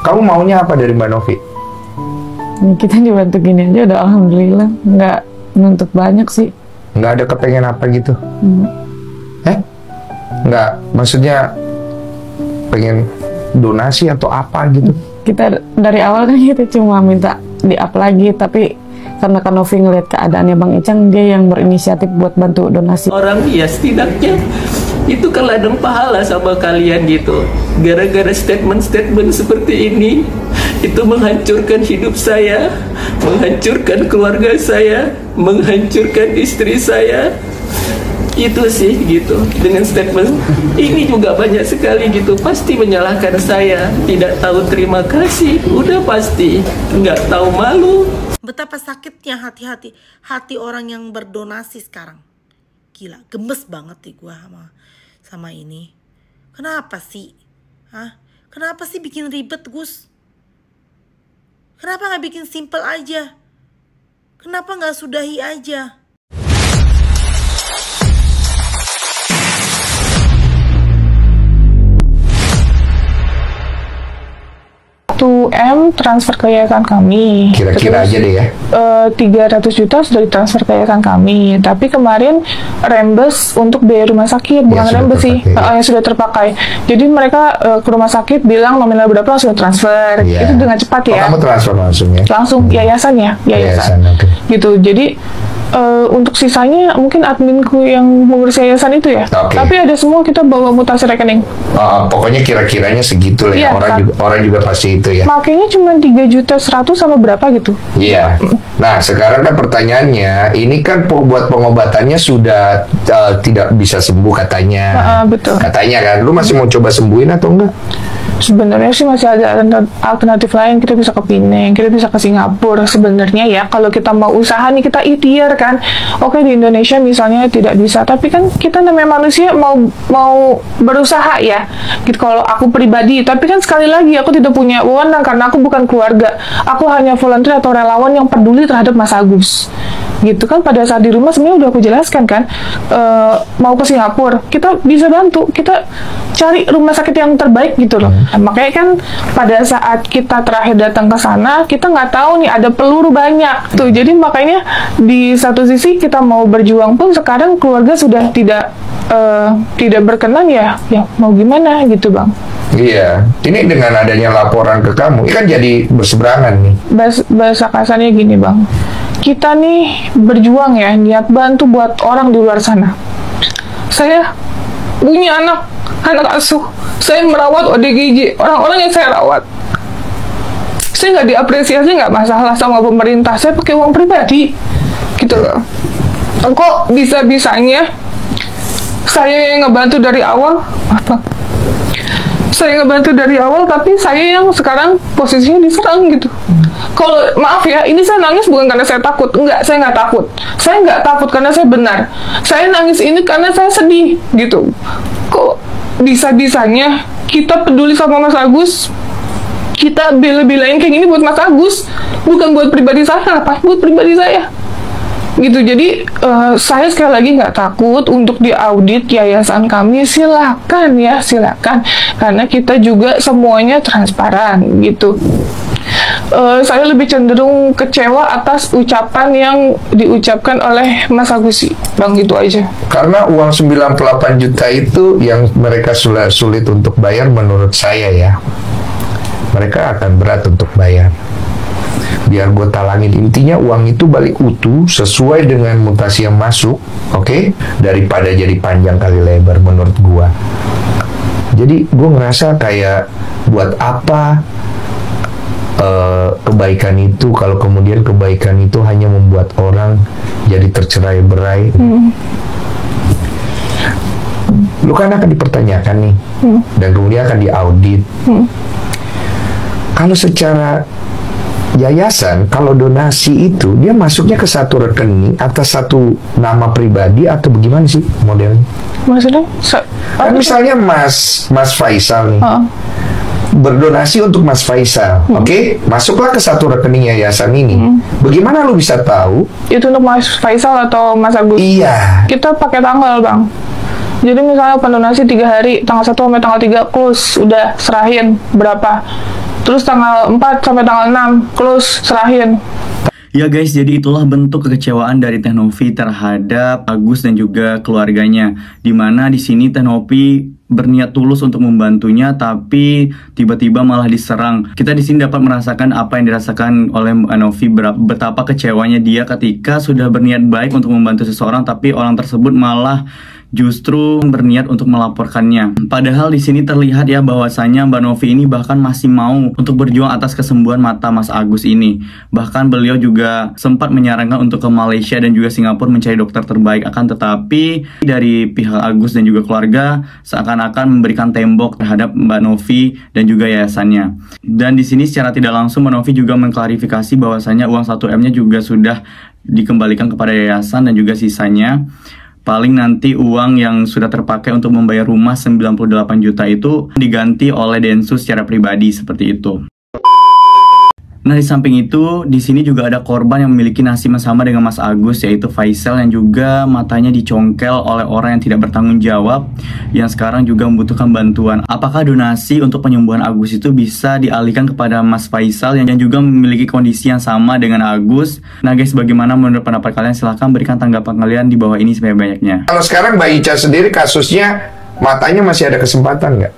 Kamu maunya apa dari Mbak Novi? Kita dibantu gini aja udah alhamdulillah, nggak nuntut banyak sih. Nggak ada kepengen apa gitu? Nggak, maksudnya pengen donasi atau apa gitu? Kita dari awal kan kita cuma minta di-up lagi, tapi karena Kak Novi ngeliat keadaannya Bang Icang, dia yang berinisiatif buat bantu donasi. Orang ya setidaknya itu kan ladang pahala sama kalian gitu. Gara-gara statement-statement seperti ini, itu menghancurkan hidup saya, menghancurkan keluarga saya, menghancurkan istri saya. Itu sih gitu. Dengan statement ini juga banyak sekali gitu, pasti menyalahkan saya, tidak tahu terima kasih, udah pasti nggak tahu malu. Betapa sakitnya hati orang yang berdonasi sekarang. Gila, gemes banget nih gua sama ini. Kenapa sih? Kenapa sih bikin ribet, Gus? Kenapa nggak bikin simple aja? Kenapa nggak sudahi aja? 1M transfer ke yayasan kami. Kira-kira aja deh ya. 300 juta sudah ditransfer ke yayasan kami. Tapi kemarin rembes untuk biaya rumah sakit, bukan rembes sih, yang sudah terpakai. Jadi mereka ke rumah sakit bilang nominal berapa langsung transfer. Itu dengan cepat ya. Kamu transfer langsung ya? Langsung yayasan ya, yayasan. Gitu. Jadi untuk sisanya mungkin adminku yang mengurus yayasan itu ya. Tapi ada semua kita bawa mutasi rekening. Pokoknya kira-kiranya segitu lah ya. Orang juga pasti itu ya. Makanya cuma 3.100.000 sama berapa gitu. Iya. Nah sekarang kan pertanyaannya, ini kan buat pengobatannya sudah tidak bisa sembuh katanya. Betul. Katanya kan, lu masih mau coba sembuhin atau enggak? Sebenarnya sih masih ada alternatif lain. Kita bisa ke Pineng, kita bisa ke Singapura. Sebenarnya ya, kalau kita mau usaha nih, kita ikhtiar kan. Oke, di Indonesia misalnya tidak bisa, tapi kan kita namanya manusia mau berusaha ya. Gitu kalau aku pribadi. Tapi kan sekali lagi aku tidak punya wewenang karena aku bukan keluarga. Aku hanya volunteer atau relawan yang peduli terhadap Mas Agus. Gitu kan, pada saat di rumah sebenarnya udah aku jelaskan kan, mau ke Singapura kita bisa bantu, kita cari rumah sakit yang terbaik gitu loh. Makanya kan pada saat kita terakhir datang ke sana, kita nggak tahu nih ada peluru banyak tuh. Jadi makanya di satu sisi kita mau berjuang pun sekarang keluarga sudah tidak berkenan ya mau gimana gitu Bang. Iya, ini dengan adanya laporan ke kamu, ini kan jadi berseberangan nih. Bahasa kasarnya gini Bang, kita nih berjuang ya, niat bantu buat orang di luar sana. Saya punya anak asuh, saya merawat ODGJ, orang-orang yang saya rawat. Saya nggak diapresiasi, nggak masalah sama pemerintah, saya pakai uang pribadi, gitu loh. Kok bisa-bisanya saya yang ngebantu dari awal, saya ngebantu dari awal, tapi saya yang sekarang posisinya diserang gitu. Kalau maaf ya, ini saya nangis bukan karena saya takut, enggak, saya nggak takut. Saya nggak takut karena saya benar. Saya nangis ini karena saya sedih gitu. Kok bisa-bisanya kita peduli sama Mas Agus, kita bela-belain kayak gini buat Mas Agus, bukan buat pribadi saya, apa? Buat pribadi saya. Gitu. Jadi saya sekali lagi nggak takut untuk diaudit yayasan kami, silakan ya, silakan, karena kita juga semuanya transparan gitu. Saya lebih cenderung kecewa atas ucapan yang diucapkan oleh Mas Agus sih Bang, gitu aja. Karena uang 98 juta itu yang mereka sulit untuk bayar, menurut saya ya, mereka akan berat untuk bayar. Biar gue talangin, intinya uang itu balik utuh sesuai dengan mutasi yang masuk, oke? Daripada jadi panjang kali lebar menurut gue. Jadi gue ngerasa kayak buat apa kebaikan itu kalau kemudian kebaikan itu hanya membuat orang jadi tercerai-berai. Lu kan akan dipertanyakan nih, dan kemudian akan diaudit. Kalau secara yayasan, kalau donasi itu dia masuknya ke satu rekening atas satu nama pribadi atau bagaimana sih modelnya? Maksudnya? Kan misalnya Mas Faisal nih, berdonasi untuk Mas Faisal, oke? Masuklah ke satu rekening yayasan ini. Bagaimana lu bisa tahu itu untuk Mas Faisal atau Mas Agus? Iya. Kita pakai tanggal Bang. Jadi misalnya pendonasi 3 hari, tanggal 1 sampai tanggal 3 close, udah serahin berapa. Terus tanggal 4 sampai tanggal 6 close, serahin. Ya guys, jadi itulah bentuk kekecewaan dari Teh Novi terhadap Agus dan juga keluarganya. Dimana di sini Teh Novi berniat tulus untuk membantunya, tapi tiba-tiba malah diserang. Kita di sini dapat merasakan apa yang dirasakan oleh Mbak Novi, betapa kecewanya dia ketika sudah berniat baik untuk membantu seseorang, tapi orang tersebut malah justru berniat untuk melaporkannya. Padahal di sini terlihat ya bahwasanya Mbak Novi ini bahkan masih mau untuk berjuang atas kesembuhan mata Mas Agus ini. Bahkan beliau juga sempat menyarankan untuk ke Malaysia dan juga Singapura mencari dokter terbaik. Akan tetapi dari pihak Agus dan juga keluarga seakan-akan memberikan tembok terhadap Mbak Novi dan juga yayasannya. Dan di sini secara tidak langsung Mbak Novi juga mengklarifikasi bahwasanya uang 1M-nya juga sudah dikembalikan kepada yayasan dan juga sisanya paling nanti uang yang sudah terpakai untuk membayar rumah 98 juta itu diganti oleh Densus secara pribadi seperti itu. Nah, di samping itu, di sini juga ada korban yang memiliki nasib yang sama dengan Mas Agus, yaitu Faisal yang juga matanya dicongkel oleh orang yang tidak bertanggung jawab, yang sekarang juga membutuhkan bantuan. Apakah donasi untuk penyembuhan Agus itu bisa dialihkan kepada Mas Faisal yang juga memiliki kondisi yang sama dengan Agus? Nah guys, bagaimana menurut pendapat kalian? Silahkan berikan tanggapan kalian di bawah ini sebanyak-banyaknya. Kalau sekarang Mbak Ica sendiri kasusnya matanya masih ada kesempatan nggak?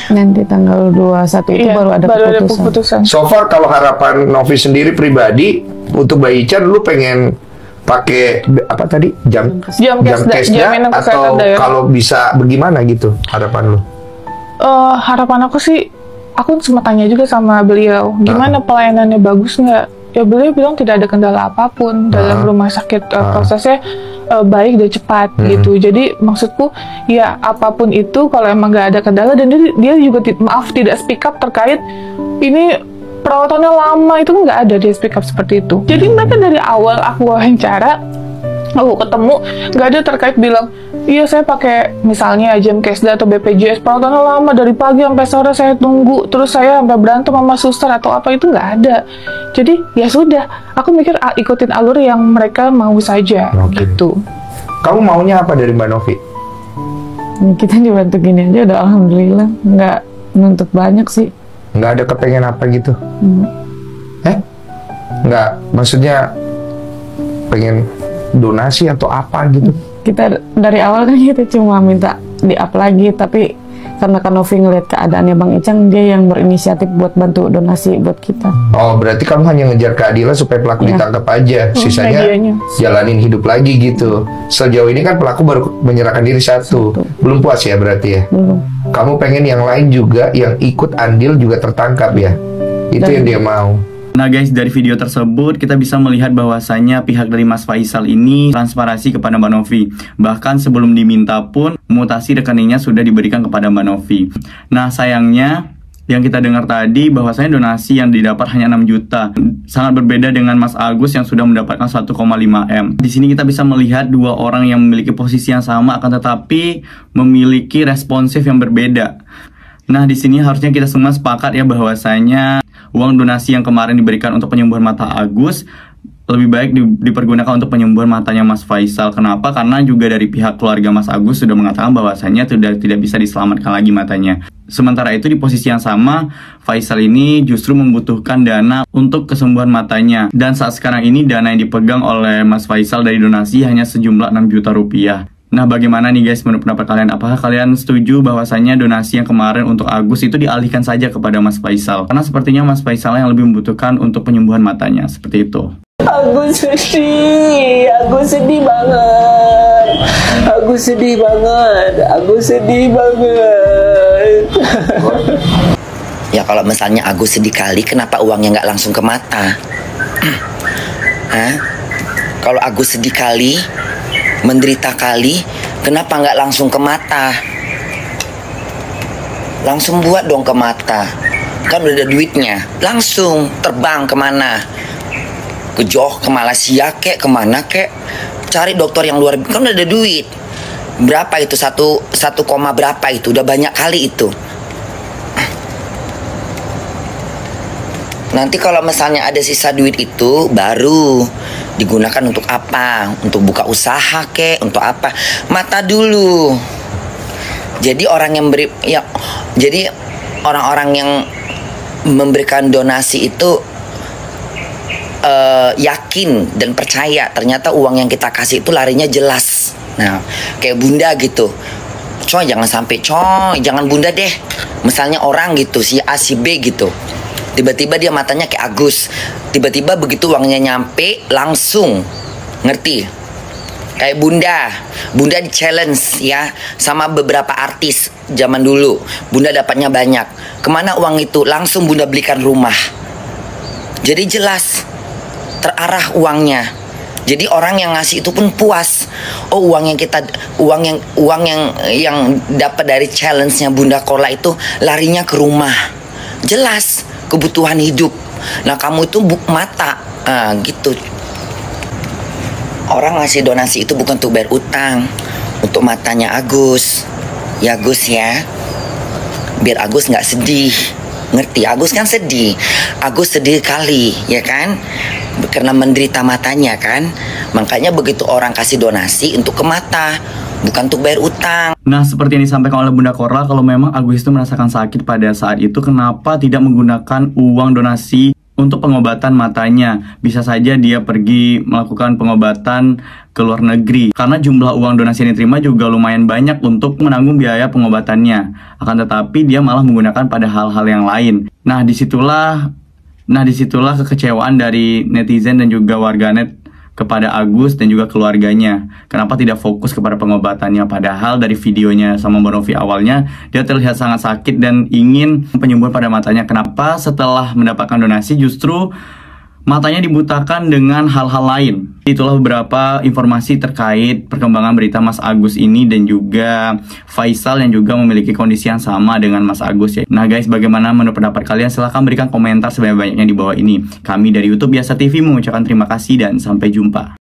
Nanti tanggal 21 itu baru ada keputusan. So far kalau harapan Novi sendiri pribadi untuk Mbak Ica dulu pengen pakai apa tadi jam kesda atau kalau bisa bagaimana gitu harapan lu? Harapan aku sih, aku sempat tanya juga sama beliau gimana pelayanannya bagus nggak? Ya beliau bilang tidak ada kendala apapun dalam rumah sakit, prosesnya baik dan cepat gitu. Jadi maksudku ya apapun itu kalau emang nggak ada kendala, dan dia juga tidak speak up terkait ini perawatannya lama, itu nggak ada dia speak up seperti itu. Jadi mereka dari awal aku wawancara, aku ketemu nggak ada terkait bilang iya saya pakai misalnya jam kesda atau BPJS perawatannya lama dari pagi sampai sore saya tunggu, terus saya sampai berantem sama suster atau apa, itu nggak ada. Jadi ya sudah, aku mikir ikutin alur yang mereka mau saja gitu. Kamu maunya apa dari Mbak Novi? Kita dibantu gini aja udah alhamdulillah, nggak nuntut banyak sih. Nggak ada kepengen apa gitu? Nggak, maksudnya pengen donasi atau apa gitu? Kita dari awal kan kita cuma minta di-up lagi, tapi karena Kak Novi ngeliat keadaannya Bang Icang, dia yang berinisiatif buat bantu donasi buat kita. Oh, berarti kamu hanya ngejar keadilan supaya pelaku ditangkap aja, sisanya jalanin hidup lagi gitu. Sejauh ini kan pelaku baru menyerahkan diri satu. Belum puas ya berarti ya? Belum. Kamu pengen yang lain juga, yang ikut andil juga tertangkap ya? Itu yang dia mau. Nah guys, dari video tersebut kita bisa melihat bahwasanya pihak dari Mas Faisal ini transparansi kepada Mbak Novi. Bahkan sebelum diminta pun mutasi rekeningnya sudah diberikan kepada Mbak Novi. Nah sayangnya yang kita dengar tadi bahwasanya donasi yang didapat hanya 6 juta. Sangat berbeda dengan Mas Agus yang sudah mendapatkan 1,5 M. Di sini kita bisa melihat dua orang yang memiliki posisi yang sama akan tetapi memiliki responsif yang berbeda. Nah di sini harusnya kita semua sepakat ya bahwasanya uang donasi yang kemarin diberikan untuk penyembuhan mata Agus lebih baik dipergunakan untuk penyembuhan matanya Mas Faisal. Kenapa? Karena juga dari pihak keluarga Mas Agus sudah mengatakan bahwasanya tidak bisa diselamatkan lagi matanya. Sementara itu di posisi yang sama, Faisal ini justru membutuhkan dana untuk kesembuhan matanya. Dan saat sekarang ini dana yang dipegang oleh Mas Faisal dari donasi hanya sejumlah 6 juta rupiah. Nah bagaimana nih guys menurut pendapat kalian? Apakah kalian setuju bahwasanya donasi yang kemarin untuk Agus itu dialihkan saja kepada Mas Faisal? Karena sepertinya Mas Faisal yang lebih membutuhkan untuk penyembuhan matanya, seperti itu. Aku sedih banget. Aku sedih banget. Ya kalau misalnya Agus sedih kali, kenapa uangnya nggak langsung ke mata? Kalau Agus sedih kali, menderita kali, kenapa nggak langsung ke mata? Langsung buat dong ke mata. Kan udah ada duitnya. Langsung terbang kemana? Ke Johor, ke Malaysia kek, kemana kek? Cari dokter yang luar biasa. Kan udah ada duit. Berapa itu? 1, berapa itu? Udah banyak kali itu. Nanti kalau misalnya ada sisa duit itu baru digunakan untuk apa? Untuk buka usaha kek, untuk apa? Mata dulu. Jadi orang yang jadi orang-orang yang memberikan donasi itu yakin dan percaya ternyata uang yang kita kasih itu larinya jelas. Nah, kayak Bunda gitu. Coy, jangan sampai jangan Bunda deh. Misalnya orang gitu, si A, si B gitu. Tiba-tiba dia matanya kayak Agus. Tiba-tiba begitu uangnya nyampe, langsung. Ngerti? Kayak Bunda di challenge ya sama beberapa artis zaman dulu. Bunda dapatnya banyak. Kemana uang itu? Langsung Bunda belikan rumah. Jadi jelas terarah uangnya. Jadi orang yang ngasih itu pun puas. Oh, uang yang dapat dari challenge-nya Bunda Korla itu larinya ke rumah. Jelas kebutuhan hidup. Nah, kamu itu mata gitu. Orang ngasih donasi itu bukan untuk bayar utang, untuk matanya Agus. Ya Agus ya, biar Agus nggak sedih. Ngerti? Agus kan sedih. Agus sedih kali, ya kan? Karena menderita matanya kan. Makanya begitu orang kasih donasi untuk ke mata, bukan untuk bayar utang. Nah, seperti yang disampaikan oleh Bunda Korla, kalau memang Agus itu merasakan sakit pada saat itu, kenapa tidak menggunakan uang donasi untuk pengobatan matanya? Bisa saja dia pergi melakukan pengobatan ke luar negeri. Karena jumlah uang donasi yang diterima juga lumayan banyak untuk menanggung biaya pengobatannya. Akan tetapi dia malah menggunakan pada hal-hal yang lain. Nah, disitulah kekecewaan dari netizen dan juga warganet kepada Agus dan juga keluarganya. Kenapa tidak fokus kepada pengobatannya? Padahal dari videonya sama Mbak Novi awalnya, dia terlihat sangat sakit dan ingin penyembuhan pada matanya. Kenapa setelah mendapatkan donasi justru matanya dibutakan dengan hal-hal lain? Itulah beberapa informasi terkait perkembangan berita Mas Agus ini dan juga Faisal yang juga memiliki kondisi yang sama dengan Mas Agus ya. Nah guys, bagaimana menurut pendapat kalian? Silahkan berikan komentar sebanyak-banyaknya di bawah ini. Kami dari YouTube Biasa TV mengucapkan terima kasih dan sampai jumpa.